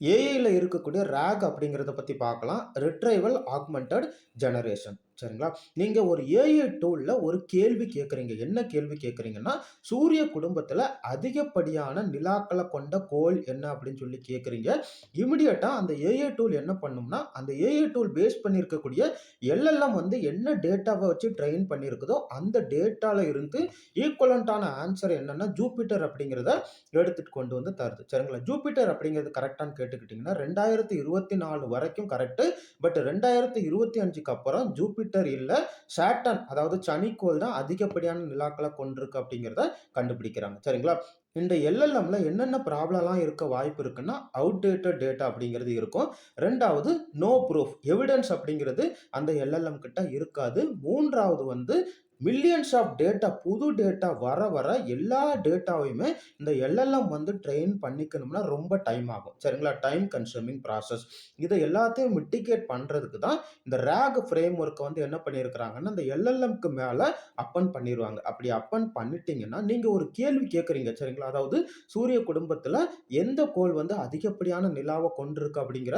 ஏஐல இருக்கக்கூடிய ராக் அப்படிங்கிறத பத்தி பார்க்கலாம். ரிட்ரைவல் ஆக்மென்டட் ஜெனரேஷன் சரிங்களா? நீங்க ஒரு ஏஐ டூல்ல ஒரு கேள்வி கேட்கிறீங்க. என்ன கேள்வி கேட்கிறீங்கன்னா, சூரிய குடும்பத்தில அதிகப்படியான நிலாக்கள கொண்ட கோள் என்ன அப்படின்னு சொல்லி கேட்கிறீங்க. இமிடியேட்டா அந்த ஏஐ டூல் என்ன பண்ணும்னா, அந்த ஏஐ டூல் பேஸ் பண்ணி இருக்கக்கூடிய எல்எல்எம் வந்து என்ன டேட்டாவ வச்சு ட்ரெயின் பண்ணியிருக்குதோ, அந்த டேட்டால இருந்து ஈக்வலன்ட்டான ஆன்ஸர் என்னன்னா, ஜூபிட்டர் அப்படிங்கிறத எடுத்துட்டு கொண்டு வந்து தருது. சரிங்களா? ஜூபிட்டர் அப்படிங்கிறது கரெக்ட்டான்னு கேட்டுக்கிட்டீங்கன்னா, 2024 வரைக்கும் கரெக்ட்டு. பட் 2025க்கு அப்புறம் ஜூபிட்டர் இல்ல, சாட்டர்ன் அதாவது சனிக்கோள் தான் அதிகப்படியான நிலாக்கள கொண்டிருக்கு அப்படிங்கிறத கண்டுபிடிக்கிறாங்க. சரிங்களா? இந்த எல்எல்எம்ல என்னென்ன ப்ராப்ளம்லாம் இருக்க வாய்ப்பு இருக்குன்னா, அவுட்டேட்டட் டேட்டா அப்படிங்கிறது இருக்கும். 2வது நோ ப்ரூஃப் எவிடன்ஸ் அப்படிங்கிறது அந்த எல்எல்எம் கிட்ட இருக்காது. 3வது வந்து மில்லியன்ஸ் ஆஃப் டேட்டா புது டேட்டா வர வர எல்லா டேட்டாவையுமே இந்த எல்எல்எம் வந்து ட்ரெயின் பண்ணிக்கணும்னா ரொம்ப டைம் ஆகும். சரிங்களா? Time consuming process. இத எல்லாத்தையும் மிட்டிகேட் பண்றதுக்கு தான் இந்த ராக் ஃப்ரேம் ஒர்க்க வந்து என்ன பண்ணியிருக்கிறாங்கன்னா, இந்த எல்எல்எம்க்கு மேல அப்பன் பண்ணிருவாங்க. அப்படி அப்பன் பண்ணிட்டீங்கன்னா, நீங்க ஒரு கேள்வி கேட்கிறீங்க. சரிங்களா? அதாவது சூரிய குடும்பத்தில எந்த கோள் வந்து அதிகப்படியான நிலாவ கொண்டிருக்கு அப்படிங்கிற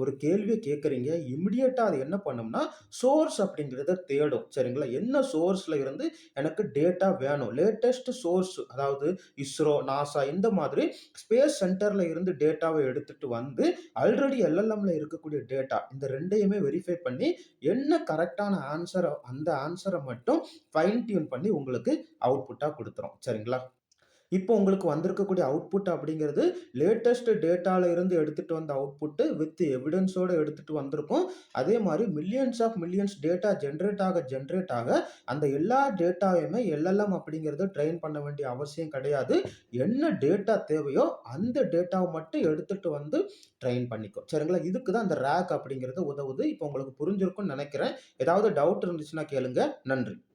ஒரு கேள்விய கேட்கிறீங்க. இமிடியேட்டா அது என்ன பண்ணும்னா, சோர்ஸ் அப்படிங்கிறத தேடும். சரிங்களா? என்ன சோர்ஸ்ல இருந்து எனக்கு டேட்டா வேணும். லேட்டஸ்ட் சோர்ஸ் அதாவது இஸ்ரோ, நாசா இந்த மாதிரி ஸ்பேஸ் சென்டர்ல இருந்து டேட்டாவ எடுத்துட்டு வந்து ஆல்ரெடி எல்எல்எம்ல இருக்கக்கூடிய டேட்டா இந்த 2யுமே வெரிஃபை பண்ணி என்ன கரெக்ட்டான ஆன்ஸர் அந்த ஆன்ஸர மட்டும் ஃபைன் டியூன் பண்ணி உங்களுக்கு அவுட்புட்டா குடுத்துரும். சரிங்களா? இப்போ உங்களுக்கு வந்திருக்கக்கூடிய அவுட்புட் அப்படிங்கிறது லேட்டஸ்ட் டேட்டால இருந்து எடுத்துட்டு வந்த அவுட்புட் வித் எவிடன்ஸோட எடுத்துட்டு வந்திருக்கும். அதே மாரி millions of millions data generate ஆக அந்த எல்லா டேட்டாவையுமே எல்எல்எம் அப்படிங்கிறது ட்ரெயின் பண்ண வேண்டிய அவசியம் கிடையாது. என்ன டேட்டா தேவையோ அந்த டேட்டாவ மட்டும் எடுத்துட்டு வந்து ட்ரெயின் பண்ணிக்கும். சரிங்களா? இதுக்கு தான் அந்த ராக் அப்படிங்கிறது உதவுது. இப்போ உங்களுக்கு புரிஞ்சிருக்கும்னு நெனைக்கிறேன். ஏதாவது டவுட் இருந்துச்சுன்னா கேளுங்க. நன்றி.